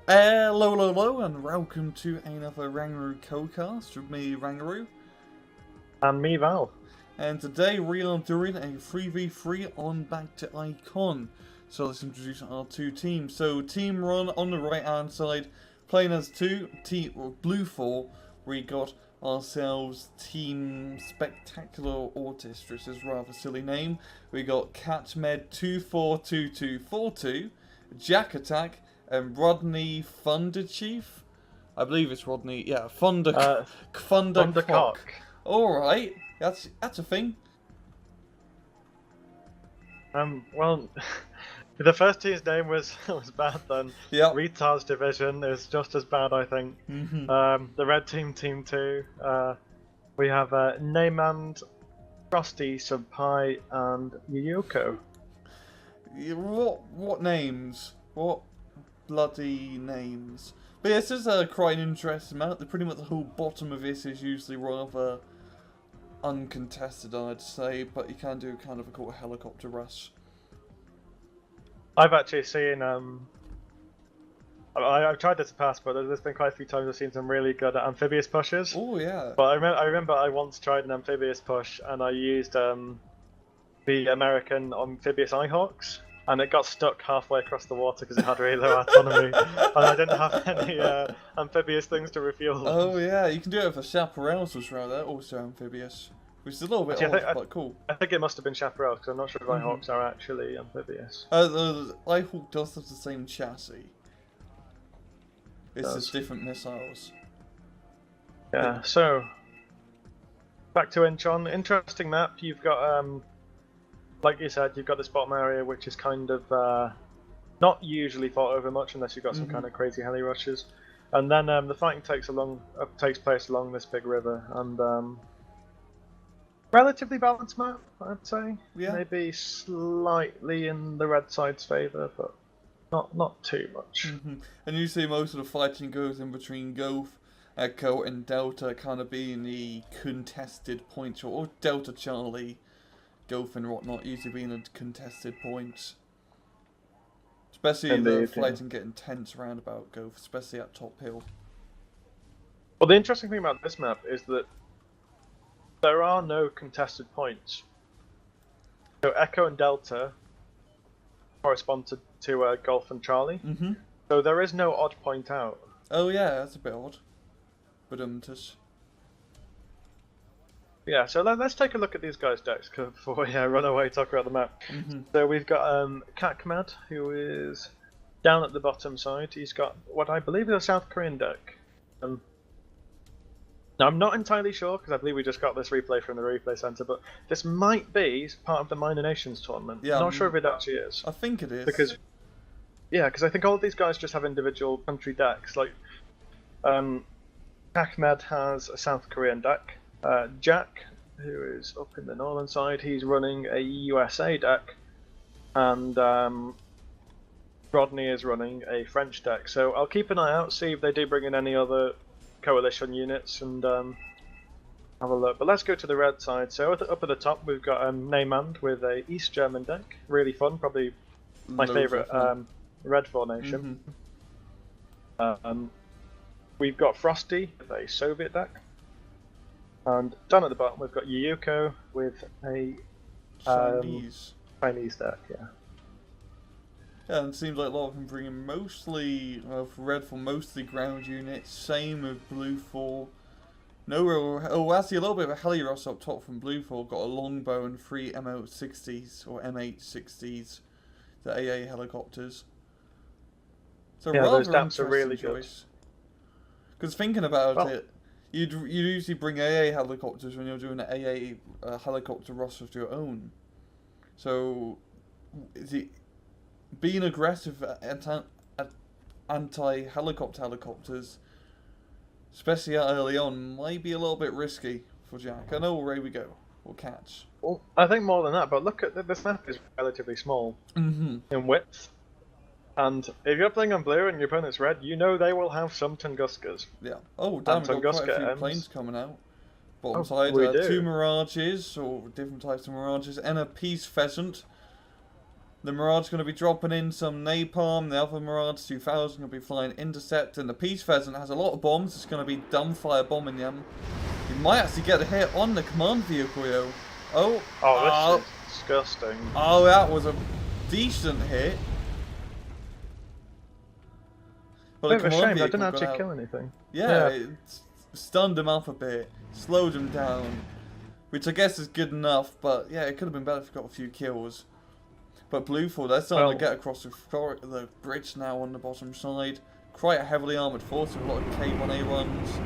Hello, and welcome to another Rangaroo Codecast with me, Rangaroo. And me, Val. And today we are doing a 3v3 on Back to Icon. So let's introduce our two teams. So Team Run on the right hand side, playing as Blue 4, we got ourselves Team Spectacular Autist, which is a rather silly name. We got CatMed242242, Jack Attack, and Rodney Thunderchief. I believe it's Rodney. Yeah, Thundercock. All right, that's a thing. Well, the first team's name was bad then. Yeah. Retard's Division is just as bad, I think. The red team, Team 2. We have Naymand, Frosty, Subpai, and Yuyuko. What names? What bloody names? But yeah, this is quite an interesting map. Pretty much the whole bottom of this is usually rather uncontested, I'd say, but you can do kind of a helicopter rush. I've actually seen I've tried this in the past, but there's been quite a few times I've seen some really good amphibious pushes. Oh yeah. But I remember I once tried an amphibious push and I used the American amphibious Eyehawks, and it got stuck halfway across the water because it had really low autonomy, and I didn't have any amphibious things to refuel. Oh yeah, you can do it for chaparrals as well. They're also amphibious, which is a little bit odd, but cool. I think it must have been chaparrals because I'm not sure if Eyehawks are actually amphibious. The Eyehawk does have the same chassis. It's just different missiles. Yeah. So back to Incheon. Interesting map. You've got like you said, you've got this bottom area which is kind of not usually fought over much unless you've got some kind of crazy heli rushes, and then the fighting takes place along this big river, and relatively balanced map, I'd say. Yeah. Maybe slightly in the red side's favour, but not too much. And usually most of the fighting goes in between Golf, Echo, and Delta, kind of being the contested points, or Delta Charlie, Golf and whatnot, usually being the contested points. Especially the fighting getting tense around about Golf, especially at Top Hill. Well, the interesting thing about this map is that there are no contested points. So Echo and Delta correspond to Golf and Charlie. So there is no odd point out. Oh yeah, that's a bit odd. But yeah, so let's take a look at these guys' decks before we run away talk about the map. So we've got Kakmad, who is down at the bottom side. He's got what I believe is a South Korean deck. Now I'm not entirely sure because I believe we just got this replay from the replay center, but this might be part of the Minor Nations tournament. Yeah, I'm not sure if it actually is. I think it is. Because I think all of these guys just have individual country decks. Like Kakmad has a South Korean deck. Jack, who is up in the northern side, he's running a USA deck, and Rodney is running a French deck. So I'll keep an eye out, see if they do bring in any other coalition units, and have a look. But let's go to the red side. So up at the top we've got Naymand with a East German deck, really fun, probably my favourite red formation. We've got Frosty with a Soviet deck. And down at the bottom, we've got Yuyuko with a Chinese deck. Yeah, and it seems like a lot of them bringing mostly for red for mostly ground units. Same with Blue 4. No real. Oh, actually, a little bit of a heli rush up top from Blue 4. Got a longbow and 3 M60s or M860s, the AA helicopters. So yeah, those daps are really good. Because thinking about it. You'd usually bring AA helicopters when you're doing an AA helicopter rush of your own. So, being aggressive at anti-helicopter helicopters, especially early on, might be a little bit risky for Jack. I know where we go. We'll catch. Well, I think more than that, but look at this map is relatively small in width. And if you're playing on blue and your opponent's red, you know they will have some Tunguskas. Yeah. Oh, damn, we've got quite a few planes coming out. Bottom side, 2 Mirages, or different types of Mirages, and a Peace Pheasant. The Mirage going to be dropping in some napalm. The other Mirage 2000 going to be flying intercept. And the Peace Pheasant has a lot of bombs. It's going to be dumbfire bombing them. He might actually get a hit on the command vehicle, yo. Oh, this is disgusting. Oh, that was a decent hit. But Bit of a shame, I didn't actually kill anything. Yeah, it stunned him up a bit, slowed him down, which I guess is good enough, but yeah, it could have been better if he got a few kills. But Bluefall, they're starting to get across the bridge now on the bottom side. Quite a heavily armoured force with a lot of K1A runs.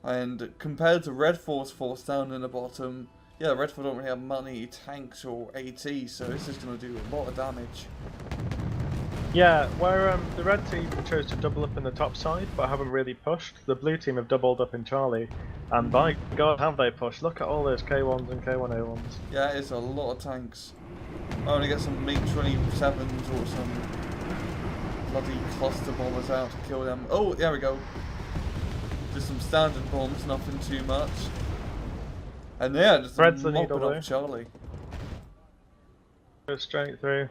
And compared to Red Force down in the bottom, yeah, Red Force don't really have many tanks or AT, so this is going to do a lot of damage. Yeah, where the red team chose to double up in the top side, but haven't really pushed. The blue team have doubled up in Charlie, and by God, have they pushed! Look at all those K1s and K1A1s. Yeah, it's a lot of tanks. I want to get some MiG-27s or some bloody cluster bombers out to kill them. Oh, there we go. Just some standard bombs, nothing too much. And yeah, just mopping up Charlie. Go straight through.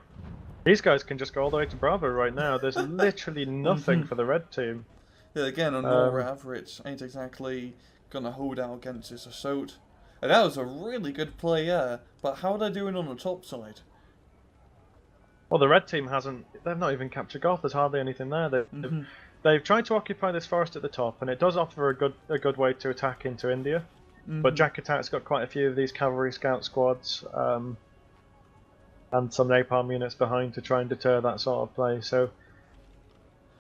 These guys can just go all the way to Bravo right now. There's literally nothing for the red team. Yeah, again, on normal average, ain't exactly gonna hold out against this assault. And that was a really good play, yeah. But how are they doing on the top side? Well, the red team they've not even captured Goth. There's hardly anything there. They've tried to occupy this forest at the top, and it does offer a good way to attack into India. But Jack Attack's got quite a few of these cavalry scout squads. And some napalm units behind to try and deter that sort of play. So, we'll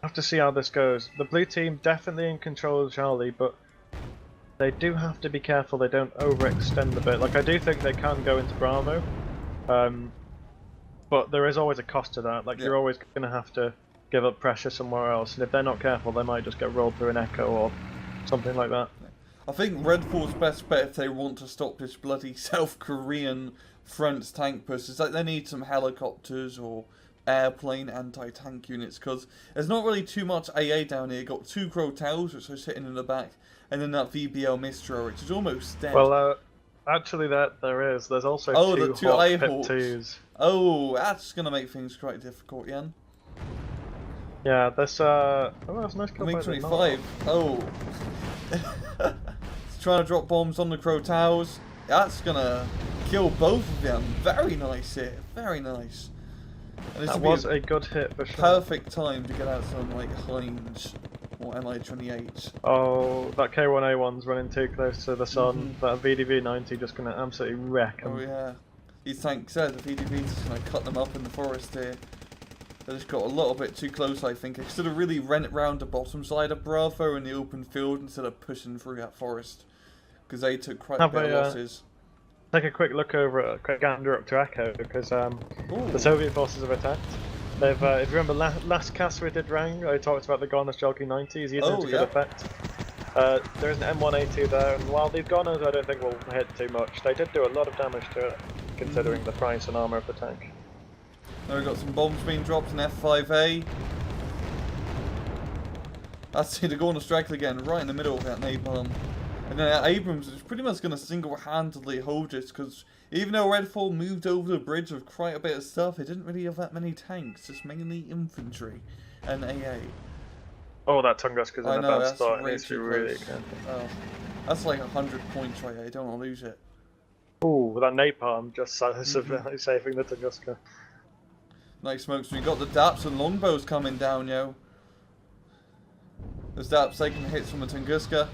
have to see how this goes. The blue team definitely in control of Charlie, but they do have to be careful they don't overextend a bit. Like, I do think they can go into Bravo, but there is always a cost to that. Like, you're always going to have to give up pressure somewhere else, and if they're not careful, they might just get rolled through an Echo or something like that. I think Red Force's best bet if they want to stop this bloody South Korean front's tank push is that they need some helicopters or airplane anti-tank units, because there's not really too much AA down here. Got two Crow Towers which are sitting in the back, and then that VBL Mistral which is almost dead. Well, actually there is. There's also two Hawk Pit 2s. Oh, that's going to make things quite difficult, Jan. Yeah, there's that's a nice kill by MiG-25. Oh. It's trying to drop bombs on the Crow Towers. That's going to kill both of them. Very nice hit. Very nice. And that was a good hit for sure. Perfect time to get out some like Heinz or MI-28s. Oh, that K1A1's running too close to the sun. That VDV-90 just going to absolutely wreck them. Oh yeah. These tanks there, the VDV's just going to cut them up in the forest here. They just got a little bit too close, I think. I should have really rent round the bottom side of Bravo in the open field instead of pushing through that forest, because they took quite a bit of losses. Take a quick look over at quick gander up to Echo, because the Soviet forces have attacked. They've, if you remember last cast we did Rang, I talked about the Goners Jolky 90s, using it to good effect. There is an M1A2 there, and while these Goners I don't think will hit too much, they did do a lot of damage to it, considering the price and armour of the tank. Now we've got some bombs being dropped in F5A. I see the Gorner Strike again, right in the middle of that napalm. And then Abrams is pretty much going to single-handedly hold this, because even though Redfall moved over the bridge with quite a bit of stuff, it didn't really have that many tanks, just mainly infantry and AA. Oh, that Tunguska's in a bad spot, it needs to be really careful. Oh, that's like 100 points right here, you don't want to lose it. Ooh, that napalm just severely saving the Tunguska. Nice smokes. We got the Daps and longbows coming down, yo. Those Daps taking hits from the Tunguska.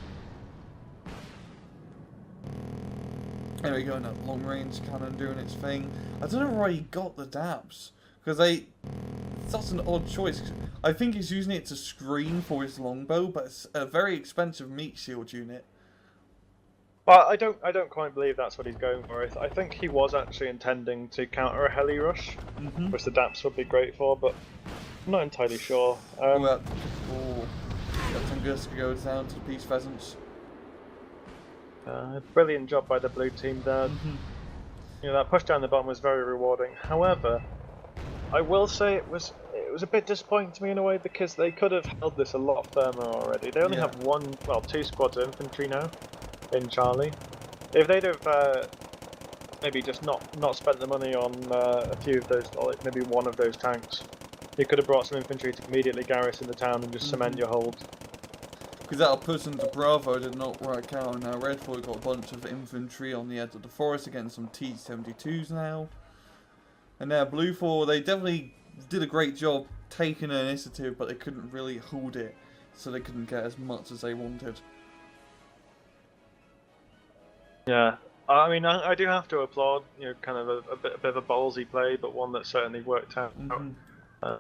There we go, and that long range cannon doing its thing. I don't know why he got the Daps, because it's such an odd choice. I think he's using it to screen for his longbow, but it's a very expensive meat shield unit. Well, I don't quite believe that's what he's going for. I think he was actually intending to counter a heli rush, which the Daps would be great for, but I'm not entirely sure. That Tunguska goes down to the Peace Pheasants. Brilliant job by the blue team there. You know, that push down the bottom was very rewarding. However, I will say it was a bit disappointing to me in a way, because they could have held this a lot firmer already. They only have two squads of infantry now in Charlie. If they'd have maybe just not spent the money on a few of those, or like maybe one of those tanks. You could have brought some infantry to immediately garrison the town and just cement your hold. Because that push into Bravo did not work out. Now Red 4 got a bunch of infantry on the edge of the forest against some T-72s now. And now Blue 4, they definitely did a great job taking an initiative, but they couldn't really hold it. So they couldn't get as much as they wanted. Yeah. I mean, I do have to applaud, kind of a bit of a ballsy play, but one that certainly worked out.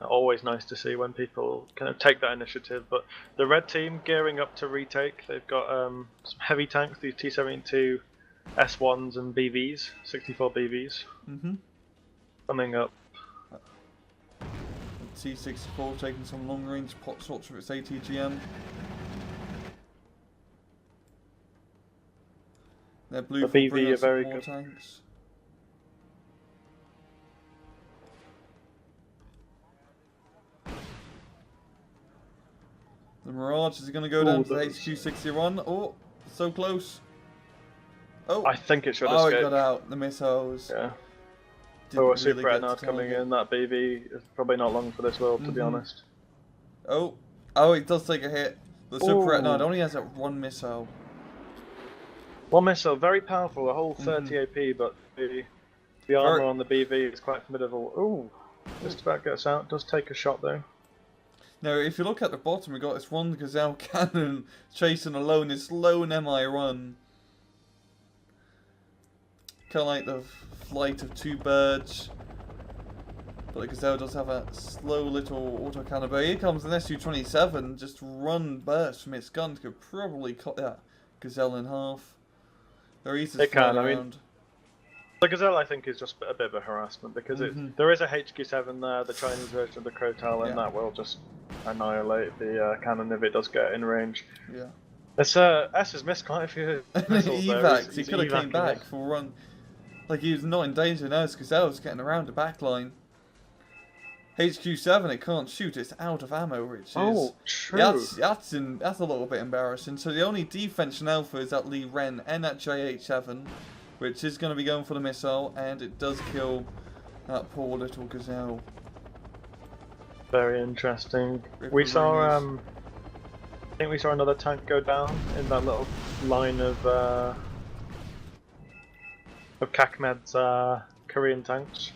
Always nice to see when people kind of take that initiative. But the red team gearing up to retake. They've got some heavy tanks, these T-72 S1s and BVs, 64 BVs, coming up. T-64 taking some long-range pot shots with its ATGM. Their Blue 4 bring up some more tanks. The Mirage is going to go down to the HQ-61. Oh, so close. Oh, I think it should have escaped. It got out. The missiles. Yeah. A Super Etnard coming in. That BV is probably not long for this world, to be honest. Oh, it does take a hit. The Super Etnard only has that one missile. One missile, very powerful, a whole 30 AP, but the armor on the BV is quite formidable. Ooh, just about gets out. Does take a shot though. Now, if you look at the bottom, we've got this one Gazelle cannon chasing alone this lone MI run. Kind of like the flight of two birds. But the Gazelle does have a slow little autocannon. But here comes an Su-27, just run burst from its gun. Could probably cut that Gazelle in half. It can, I mean, the Gazelle I think is just a bit of a harassment because there is a HQ-7 there, the Chinese version of the Crotal, and that will just annihilate the cannon if it does get in range. Yeah. S has missed quite a few missiles there. He could have came back for run. Like he was not in danger now, because Gazelle's getting around the back line. HQ-7, it can't shoot, it's out of ammo, which is... true. That's a little bit embarrassing. So the only defense now for is that Lee Ren and that JH-7, which is going to be going for the missile, and it does kill that poor little Gazelle. Very interesting. We saw, I think we saw another tank go down in that little line of Kakmed's Korean tanks.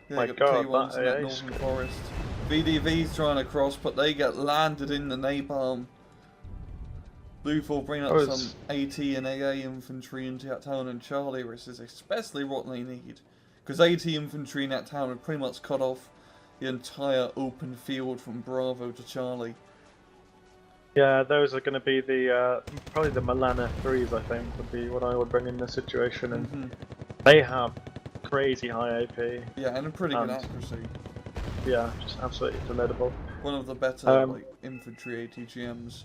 Yeah, My got God, the P1s in that northern forest. VDV's trying to cross, but they get landed in the napalm. Blue 4 bring up some AT and AA infantry into that town in Charlie, which is especially what they need. Because AT infantry in that town would pretty much cut off the entire open field from Bravo to Charlie. Yeah, those are going to be the probably the Milana 3s, I think, would be what I would bring in this situation. And they have crazy high AP. Yeah, and a pretty good accuracy. Yeah, just absolutely formidable. One of the better like infantry ATGMs.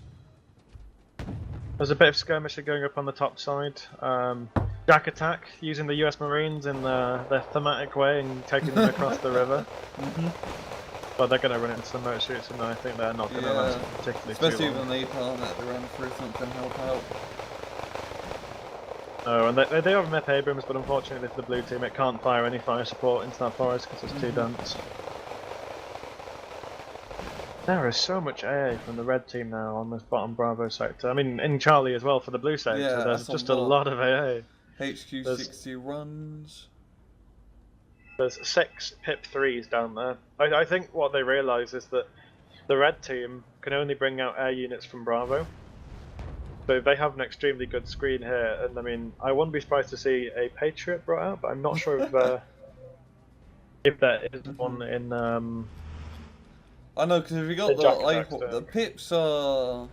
There's a bit of skirmishing going up on the top side. Jack attack using the US Marines in their thematic way and taking them across the river. But they're going to run into some motor shoots, and I think they're not going to last particularly especially too long. with an napalm that they ran through, it's not going to help out. Oh, and they have MIP Abrams, but unfortunately for the blue team, it can't fire any fire support into that forest because it's too dense. There is so much AA from the red team now on this bottom Bravo sector. I mean, in Charlie as well for the blue sector. Yeah, there's just a lot of AA. HQ-60 runs. There's 6 PIP 3s down there. I think what they realise is that the red team can only bring out air units from Bravo. So they have an extremely good screen here, and I mean, I wouldn't be surprised to see a Patriot brought out, but I'm not sure if there is one in. I know, because if you got the Pips are.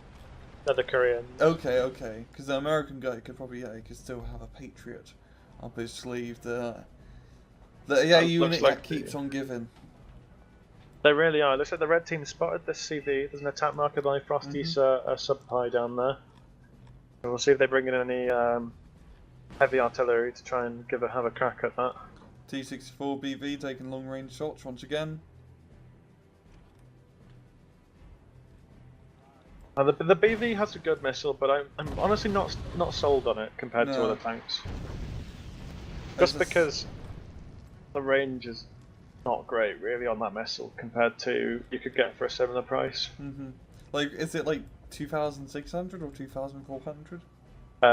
They're the Koreans. Okay, because the American guy could probably could still have a Patriot up his sleeve. The unit that keeps on giving. They really are. Looks like the red team spotted this CV. There's an attack marker by Frosty's sub-high down there. So we'll see if they bring in any heavy artillery to try and have a crack at that. T-64 BV taking long-range shots once again. The BV has a good missile, but I'm honestly not sold on it compared to other tanks. Just because the range is not great really on that missile compared to you could get for a similar price. Like, is it like 2,600 or 2,400?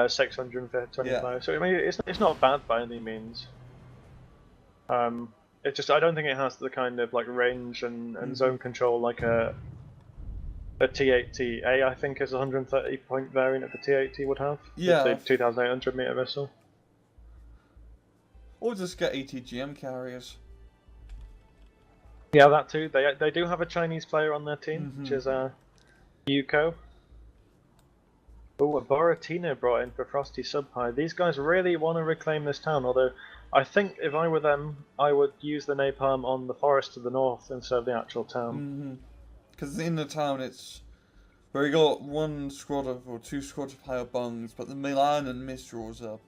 625. Yeah. So I mean, it's not bad by any means. It's just I don't think it has the kind of like range and zone control like a T80A. I think is a 130 point variant of the T80 would have. Yeah. With the 2,800 meter missile. Or just get ATGM carriers. Yeah, that too. They do have a Chinese player on their team, which is Yuko. Oh, a Boratino brought in for Frosty Subhigh. These guys really want to reclaim this town, although I think if I were them, I would use the napalm on the forest to the north instead of the actual town. Because in the town it's where you got one squad of, or two squads of higher bungs, but the Milan and Mistrals are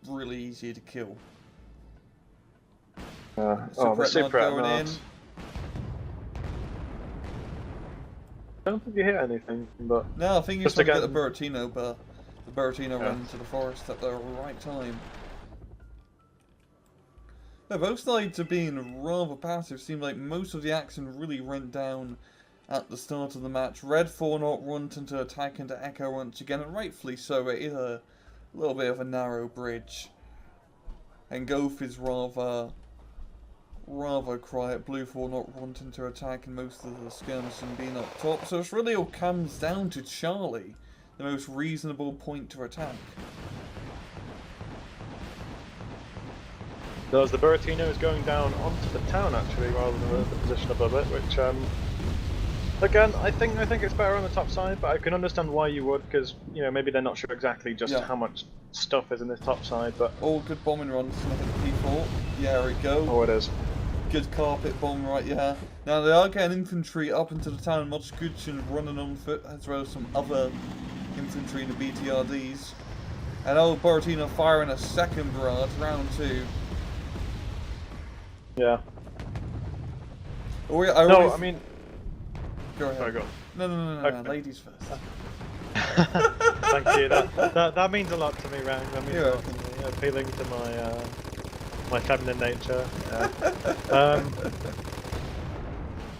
really easy to kill. The super going in. I don't think you hit anything, but No, I think he's just trying to again... get the Buratino, but the Buratino ran into the forest at the right time. Yeah, both sides are being rather passive. Seemed like most of the action really went down at the start of the match. Red 4 not wanting to attack into Echo once again, and rightfully so. It is a little bit of a narrow bridge. And Goth is rather quiet. Blue 4 not wanting to attack, and most of the skirmishing being up top. So it really all comes down to Charlie, the most reasonable point to attack. There's the Buratino is going down onto the town actually, rather than the position above it, which again I think it's better on the top side, but I can understand why you would, because you know maybe they're not sure exactly just how much stuff is in this top side. But all good bombing runs. Look at the P4. Yeah, there we go. Oh, it is. Good carpet bomb right, yeah. Now they are getting infantry up into the town. Mochguchin running on foot, as well as some other infantry in the BTRDs. And old Boratino firing a second barrage, round 2. Yeah. I mean... Go ahead. Sorry, go on. No, okay. Ladies first. Thank you. That means a lot to me, Rang. That means a lot to me. Appealing to my feminine nature.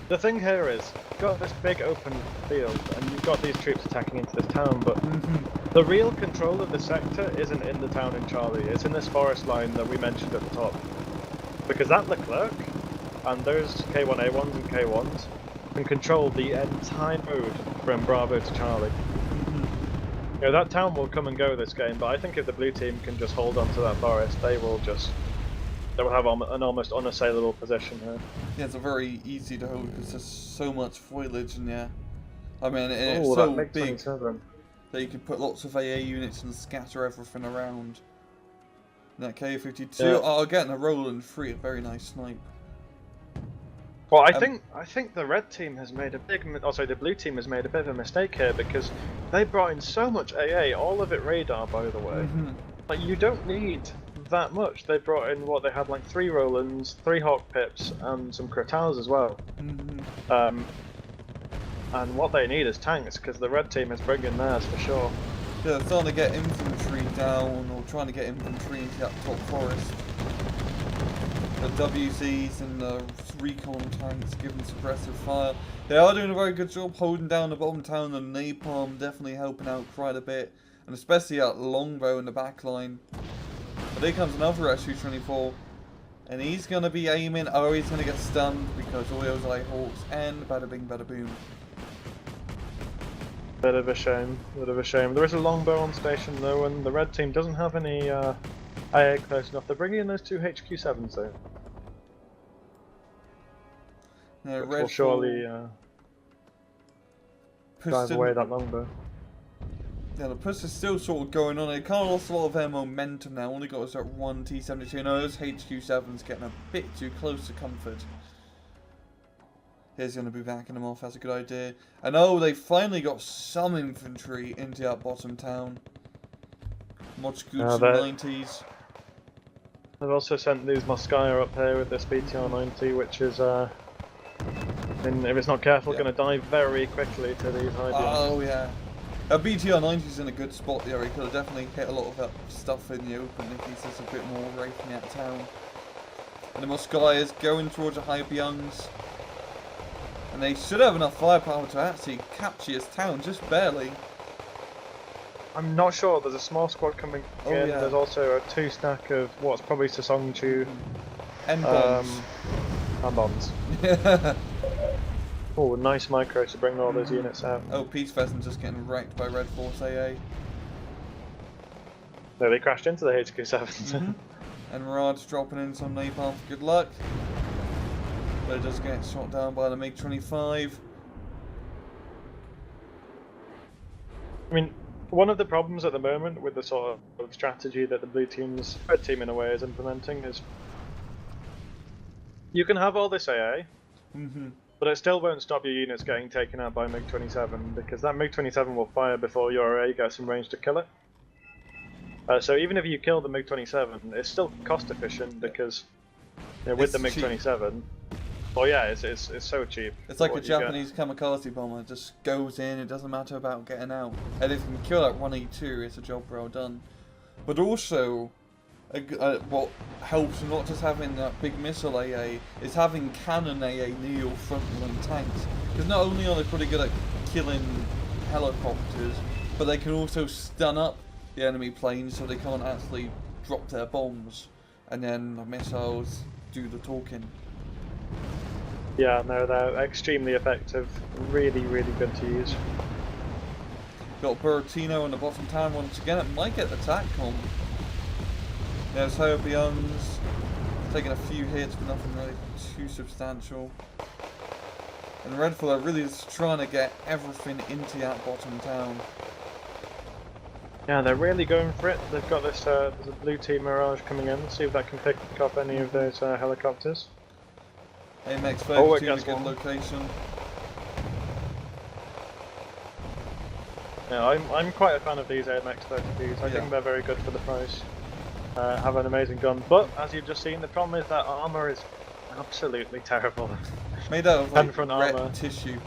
The thing here is, you've got this big open field, and you've got these troops attacking into this town, but the real control of the sector isn't in the town in Charlie, it's in this forest line that we mentioned at the top. Because that Leclerc, and those K1A1s and K1s, can control the entire road from Bravo to Charlie. You know, that town will come and go this game, but I think if the blue team can just hold on to that forest, they will have an almost unassailable position here. Yeah, it's a very easy to hold because there's so much foliage in there. I mean, it's so big 27. that you can put lots of AA units and scatter everything around. And that K52, getting a Roland 3, a very nice snipe. Well, I think the red team has made the blue team has made a bit of a mistake here, because they brought in so much AA, all of it radar, by the way. Like, you don't need that much. They brought in they had like 3 Rolands, 3 Hawk Pips, and some Kratals as well. And what they need is tanks, because the red team is bringing theirs for sure. Yeah, they're starting to get infantry down, or trying to get infantry into that top forest. The WZs and the recon tanks giving suppressive fire. They are doing a very good job holding down the bottom town, and napalm definitely helping out quite a bit. And especially that longbow in the back line. But here comes another SU-24. And he's going to be aiming. Oh, he's going to get stunned because all those light hawks, and bada bing bada boom. Bit of a shame. There is a longbow on station though, and the red team doesn't have any AA close enough. They're bringing in those 2 HQ7s though. Yeah, which will surely drive away that longbow. Yeah, the push is still sort of going on. It kind of lost a lot of their momentum now. Only got us at 1 T72. No, those HQ7s getting a bit too close to comfort. Here's going to be backing them off. That's a good idea. And oh, they finally got some infantry into that bottom town. Mochguchin 90s. They've also sent these Moskaya up here with this BTR 90, which is, if it's not careful, going to die very quickly to these high beams. Oh, yeah. BTR-90's in a good spot there. He could have definitely hit a lot of that stuff in the open if he's just a bit more racing out of town. And the Mosquires going towards the Hyperyoungs. And they should have enough firepower to actually capture his town, just barely. I'm not sure. There's a small squad coming in. Yeah. There's also a 2-stack of what's probably Sasongchu. N-bombs. And-bombs. Oh, nice micro to bring all those units out. Oh, Peace Pheasant just getting wrecked by Red Force AA. No, they crashed into the HQ7. And Raj dropping in some napalm for good luck. But it does get shot down by the MiG-25. I mean, one of the problems at the moment with the sort of strategy that the red team in a way is implementing is you can have all this AA, but it still won't stop your units getting taken out by MiG-27 because that MiG-27 will fire before your AA gets in range to kill it. So even if you kill the MiG-27, it's still cost efficient because with the MiG-27, well, yeah, it's so cheap. It's like a Japanese kamikaze bomber. It just goes in. It doesn't matter about getting out. And if you can kill that 1E2, it's a job well done. But also, what helps not just having that big missile AA is having cannon AA near your frontline tanks. Because not only are they pretty good at killing helicopters, but they can also stun up the enemy planes so they can't actually drop their bombs, and then the missiles do the talking. Yeah, no, they're extremely effective. Really, really good to use. Got Buratino on the bottom town once again. It might get the TACCOM. There's Hyperyoungs taking a few hits, but nothing really too substantial. And Redfall are really just trying to get everything into that bottom town. Yeah, they're really going for it. They've got this there's a blue team Mirage coming in. Let's see if that can pick up any of those helicopters. AMX 32 in a good location. Yeah, I'm quite a fan of these AMX 32s. I think they're very good for the price. Have an amazing gun, but as you've just seen, the problem is that armor is absolutely terrible. Made out of like red armor tissue.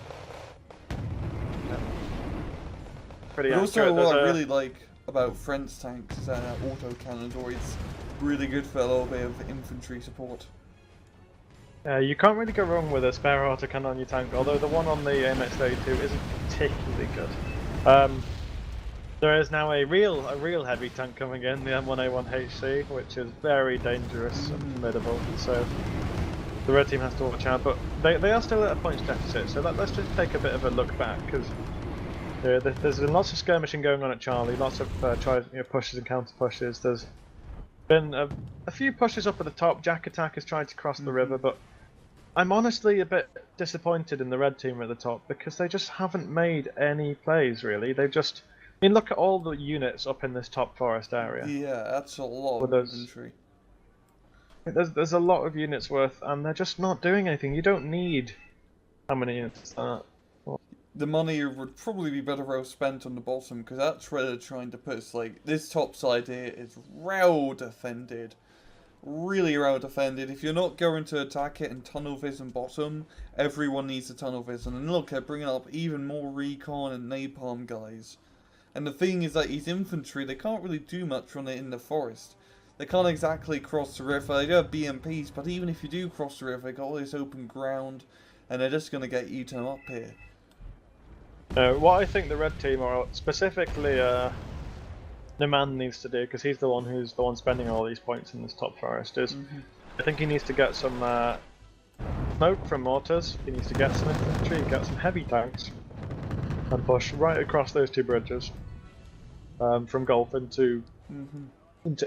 Yeah. Pretty but accurate. also what I really like about French tanks is that autocannon droids really good for a little bit of infantry support. You can't really go wrong with a spare autocannon on your tank, although the one on the AMX-32 isn't particularly good. There is now a real heavy tank coming in, the M1A1HC, which is very dangerous and formidable, so the red team has to watch out, but they are still at a points deficit, so let's just take a bit of a look back, because there's been lots of skirmishing going on at Charlie, lots of pushes and counter pushes. There's been a few pushes up at the top. Jack Attack has tried to cross the river, but I'm honestly a bit disappointed in the red team at the top because they just haven't made any plays really. They just, I mean, look at all the units up in this top forest area. Yeah, that's a lot of infantry. There's a lot of units worth, and they're just not doing anything. You don't need how many units is that? The money would probably be better well spent on the bottom, because that's where they're trying to put us. Like, this top side here is well defended. Really well defended. If you're not going to attack it in tunnel vision bottom, everyone needs a tunnel vision. And look, they're bringing up even more recon and napalm guys. And the thing is that these infantry, they can't really do much on it in the forest. They can't exactly cross the river. They do have BMPs, but even if you do cross the river, they got all this open ground, and they're just going to get you up here. What I think the red team, or specifically Niman needs to do, because he's the one spending all these points in this top forest, is I think he needs to get some smoke from mortars, he needs to get some infantry, get some heavy tanks, and push right across those two bridges from Gulf into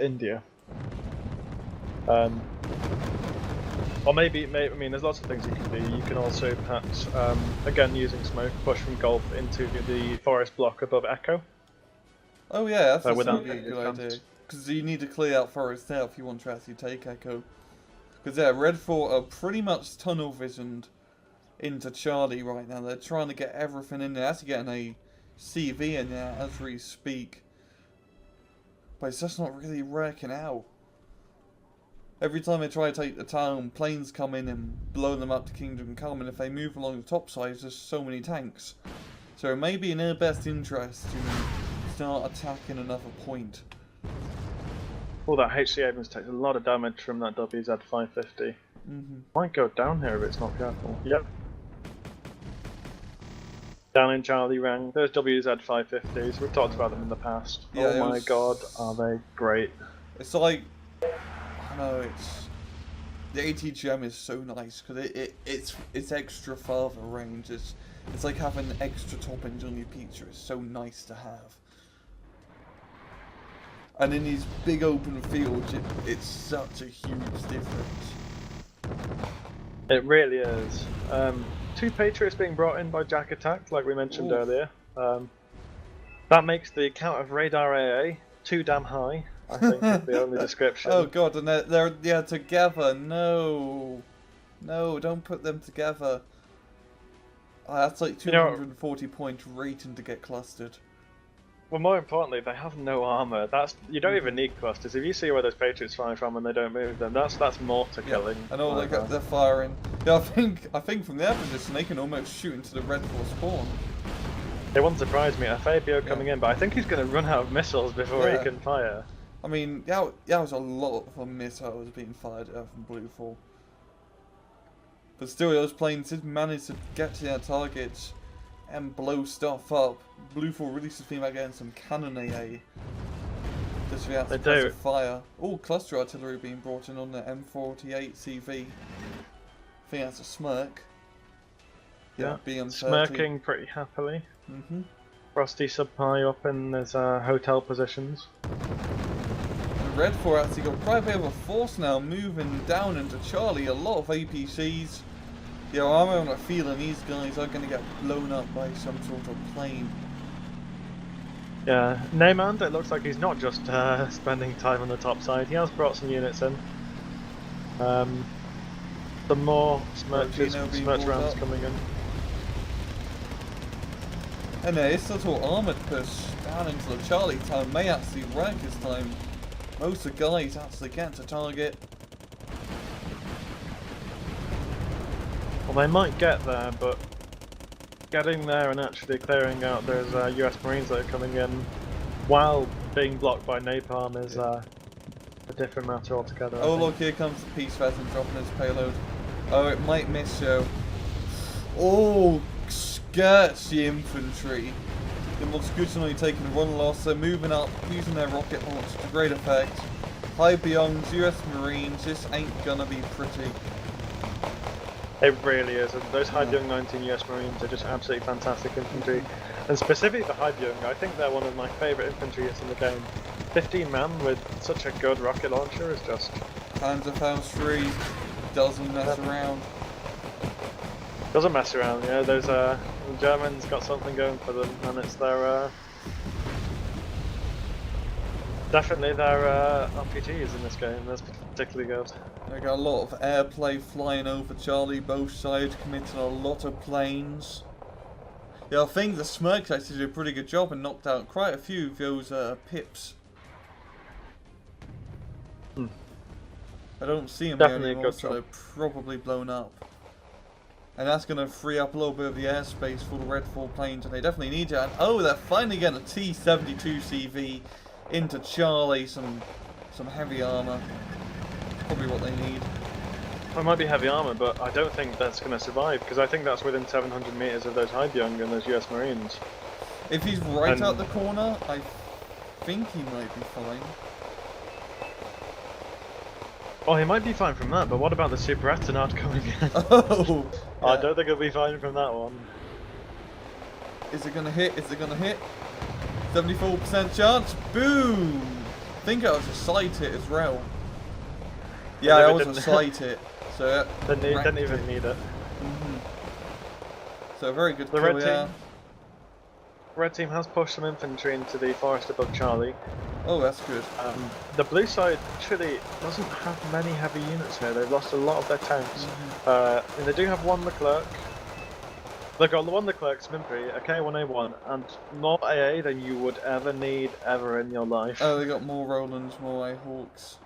India. Or maybe, I mean, there's lots of things you can do. You can also perhaps, again using smoke, push from Gulf into the forest block above Echo. Oh yeah, that's would be a good idea. Because you need to clear out forest there if you want to actually take Echo. Because yeah, Red Fort are pretty much tunnel visioned into Charlie right now. They're trying to get everything in there. They're actually getting a CV in there as we speak. But it's just not really working out. Every time they try to take the town, planes come in and blow them up to Kingdom Come, and if they move along the top side, there's so many tanks. So it may be in their best interest to start attacking another point. Oh, that HC Abrams takes a lot of damage from that WZ-550. Might go down here if it's not careful. Yep. Down in Charlie Rang. There's WZ-550s. We've talked about them in the past. Yeah, oh my god, are they great. It's like, I know, it's... The ATGM is so nice because it's extra farther range. It's like having extra toppings on your pizza. It's so nice to have. And in these big open fields, it's such a huge difference. It really is. 2 Patriots being brought in by Jack Attack, like we mentioned earlier. That makes the count of radar AA too damn high, I think is the only description. Oh god, and they're together. No, don't put them together. Oh, that's like 240 points rating to get clustered. Well, more importantly, they have no armor. You don't even need clusters. If you see where those Patriots fly from and they don't move them, that's mortar killing. I know they're firing. Yeah, I think from their position they can almost shoot into the red force spawn. It wouldn't surprise me. A Fabio coming in, but I think he's going to run out of missiles before he can fire. I mean, that was a lot of missiles being fired from Bluefall. But still, those planes did manage to get to their targets and blow stuff up. Bluefall releases feedback against some cannon AA. Just react to passive fire. Oh, cluster artillery being brought in on the M48 CV. I think that's a Smirk. Yeah, BM30. Smirking pretty happily. Frosty Subhigh up in his hotel positions. And Red 4 actually got quite a bit of a force now moving down into Charlie. A lot of APCs. Yeah, I'm on a feeling these guys are going to get blown up by some sort of plane. Yeah, Neymand, it looks like he's not just spending time on the top side. He has brought some units in. Some more Smirch rounds coming in. And this little armoured push down into the Charlie town may actually work this time. Most of the guys actually get to target. Well, they might get there, but getting there and actually clearing out those US Marines that are coming in while being blocked by napalm is a different matter altogether. Oh look, here comes the Peace Pheasant dropping his payload. Oh, it might miss you. Oh, skirts the infantry. The Mosquitoes only taking one loss. They're moving up, using their rocket launch to great effect. High Beyonds, US Marines, this ain't gonna be pretty. It really is, and those Haibyong 19 US Marines are just absolutely fantastic infantry. And specifically the Haibyong, I think they're one of my favourite infantry in the game. 15 man with such a good rocket launcher is just... Panzerfaust 3 doesn't mess around. Doesn't mess around, yeah. Those the Germans got something going for them, and it's their definitely their RPGs in this game. That's particularly good. They got a lot of airplay flying over Charlie, both sides committing a lot of planes. Yeah, I think the Smirks actually did a pretty good job and knocked out quite a few of those pips. I don't see them there anymore, so they're probably blown up. And that's going to free up a little bit of the airspace for the Red 4 planes, and they definitely need it. And oh, they're finally getting a T-72 CV into Charlie, some heavy armour. Probably what they need. Well, it might be heavy armour, but I don't think that's going to survive, because I think that's within 700 metres of those Haibyong and those US Marines. If he's right out the corner, I think he might be fine. Oh, he might be fine from that, but what about the Super Etanard coming in? Oh! Yeah. I don't think he'll be fine from that one. Is it going to hit? Is it going to hit? 74% chance. Boom! I think it was a sight hit as well. Yeah, that was a sight hit. So didn't even need it. So a very good the kill, yeah. Red team has pushed some infantry into the forest above Charlie. Oh, that's good. The blue side actually doesn't have many heavy units here. They've lost a lot of their tanks. And they do have one Leclerc. They've got one Leclerc infantry, a K1A1, and more AA than you would ever need ever in your life. Oh, they got more Rolands, more Hawks.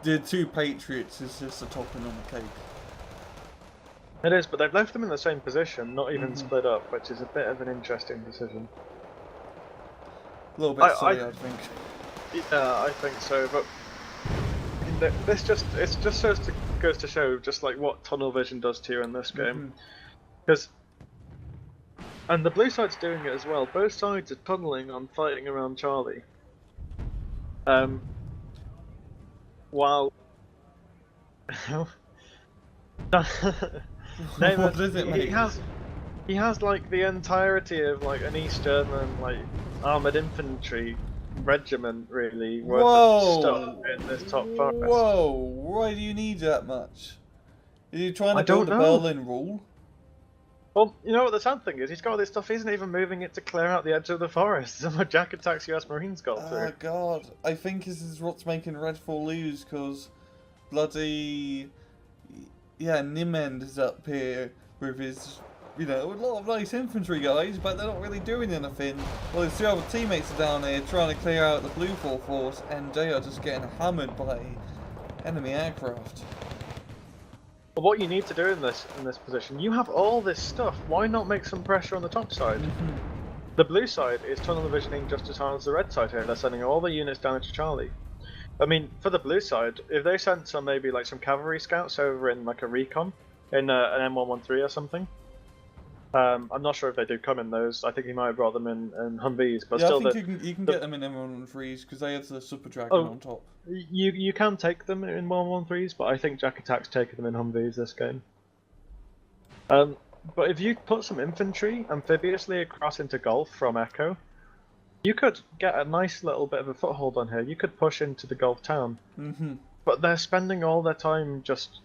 The 2 Patriots is just the topping on the cake. It is, but they've left them in the same position, not even split up, which is a bit of an interesting decision. A little bit silly, I think. Yeah, I think so, but this just goes to show just like what tunnel vision does to you in this game, because and the blue side's doing it as well. Both sides are tunneling on fighting around Charlie. While What is it, mate? he has like the entirety of like an East German like armored infantry regiment really worth of stuff in this top forest. Whoa! Why do you need that much? Are you trying to build the Berlin Wall? Well, you know what the sad thing is? He's got all this stuff. He isn't even moving it to clear out the edge of the forest. Some of Jack Attack's US Marines got through. Oh god! I think this is what's making Redfall lose, because bloody Nimend is up here with his, a lot of nice infantry guys, but they're not really doing anything. Well, his two other teammates are down here trying to clear out the Blue 4 force, and they are just getting hammered by enemy aircraft. But what you need to do in this position, you have all this stuff. Why not make some pressure on the top side? The blue side is tunnel visioning just as hard as the red side here. They're sending all the units down to Charlie. I mean, for the blue side, if they sent maybe like some cavalry scouts over in like a recon in an M113 or something. I'm not sure if they do come in those. I think he might have brought them in Humvees, but still, I think you can get them in M113s because they have the Super Dragon on top. You can take them in 113s, but I think Jack Attack's taking them in Humvees this game. But if you put some infantry amphibiously across into Gulf from Echo, you could get a nice little bit of a foothold on here. You could push into the Gulf town. But they're spending all their time just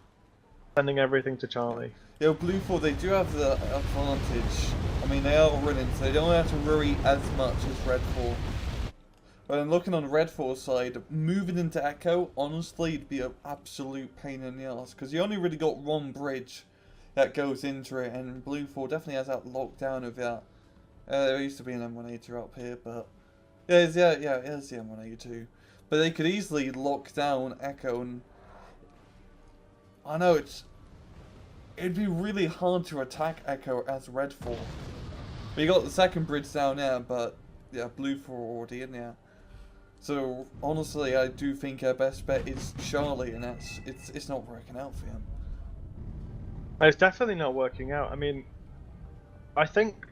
sending everything to Charlie. Blue 4, they do have the advantage. I mean, they are running, so they don't have to worry as much as Red 4. But then looking on Red 4's side, moving into Echo, honestly, it'd be an absolute pain in the ass, because you only really got one bridge that goes into it, and Blue 4 definitely has that lockdown of that. There used to be an M1A2 up here, but it is the M1A2. But they could easily lock down Echo, and I know it'd be really hard to attack Echo as Red 4. We got the second bridge down there, but yeah, Blue 4 already in there. So honestly, I do think our best bet is Charlie, and it's not working out for him. It's definitely not working out. I mean, I think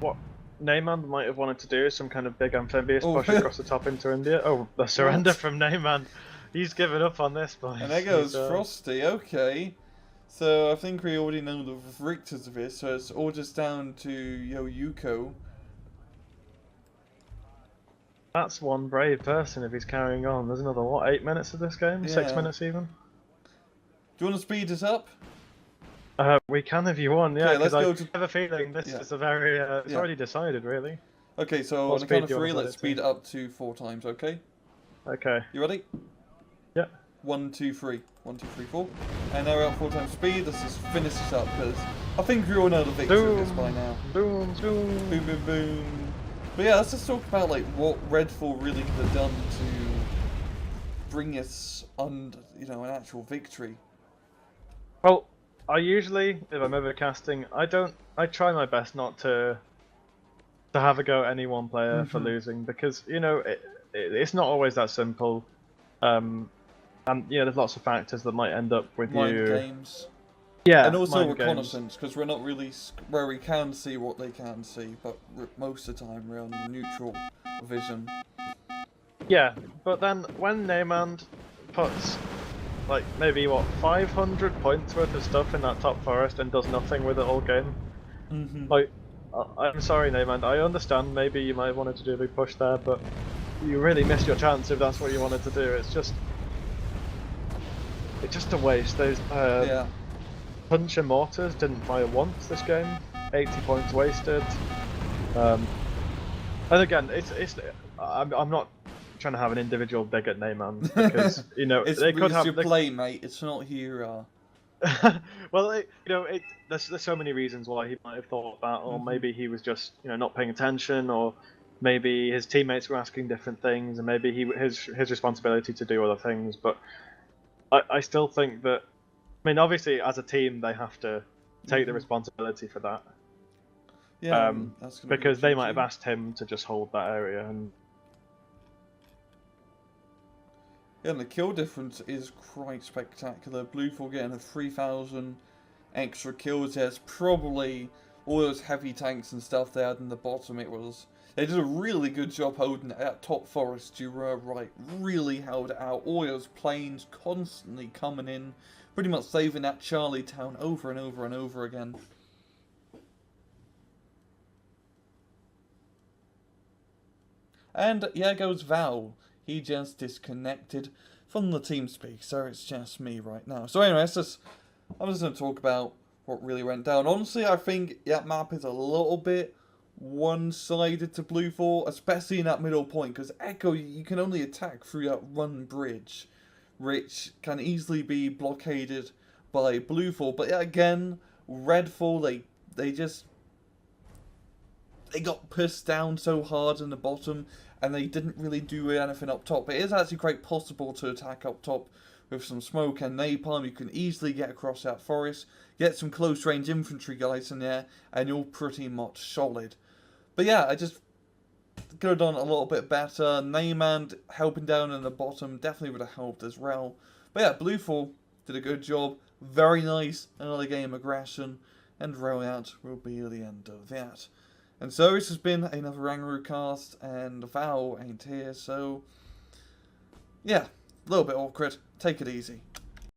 what Neyman might have wanted to do is some kind of big amphibious push across the top into India. Oh, the surrender from Neyman. He's given up on this, boys. And there goes Frosty, okay. So I think we already know the victors of this, so it's all just down to Yuko. That's one brave person if he's carrying on. There's another, what, 8 minutes of this game? Yeah. 6 minutes even? Do you want to speed this up? We can if you want, yeah, because I have a feeling this is a very, it's already decided, really. Okay, so on the count of 3, let's speed it up to 4 times, okay? Okay. You ready? Yeah. 1, 2, 3. 1, 2, 3, 4. And now we're at 4 times speed. Let's just finish this up, because I think we all know the victor of this by now. Boom, boom. Boom, boom, boom. But yeah, let's just talk about what Redfall really could have done to bring us under, an actual victory. Well, I usually, if I'm overcasting, I try my best not to have a go at any one player for losing, because, it's not always that simple. And there's lots of factors that might end up with mind games. Yeah, and also reconnaissance, because we're not really where we can see what they can see, but most of the time we're on neutral vision. Yeah, but then when Neyman puts like maybe 500 points worth of stuff in that top forest and does nothing with it all game, like I'm sorry Neyman, I understand maybe you might have wanted to do a big push there, but you really missed your chance if that's what you wanted to do. It's just a waste. Those Puncher mortars didn't fire once this game. 80 points wasted. And again, I'm not trying to have an individual dig at Neyman, because they could have. It's your play, mate. It's not who you are. Well, there's so many reasons why he might have thought that, or maybe he was just not paying attention, or maybe his teammates were asking different things, and maybe his responsibility to do other things. But I still think that, I mean, obviously as a team they have to take the responsibility for that. Yeah, that's gonna Because be they might have tricky. asked him to just hold that area, and Yeah, and the kill difference is quite spectacular. Bluefall getting a 3,000 extra kills. There's probably all those heavy tanks and stuff they had in the bottom. They did a really good job holding that top forest. You were right, really held it out. All those planes constantly coming in, pretty much saving that Charlie town over and over and over again. And yeah, goes Valh. He just disconnected from the TeamSpeak, so it's just me right now. So anyway, I'm just going to talk about what really went down. Honestly, I think that map is a little bit one-sided to Bluefall, especially in that middle point, because Echo, you can only attack through that run bridge, which can easily be blockaded by Bluefall. But yeah, again, Redfall, they got pushed down so hard in the bottom, and they didn't really do anything up top. It is actually quite possible to attack up top with some smoke and napalm. You can easily get across that forest, get some close range infantry guys in there, and you're pretty much solid. But yeah, I just could have done a little bit better. Neyman helping down in the bottom definitely would have helped as well. But yeah, Bluefall did a good job. Very nice early game aggression, and Royat will be the end of that. And so this has been another Rangaroo cast, and Valh ain't here, so yeah, a little bit awkward. Take it easy.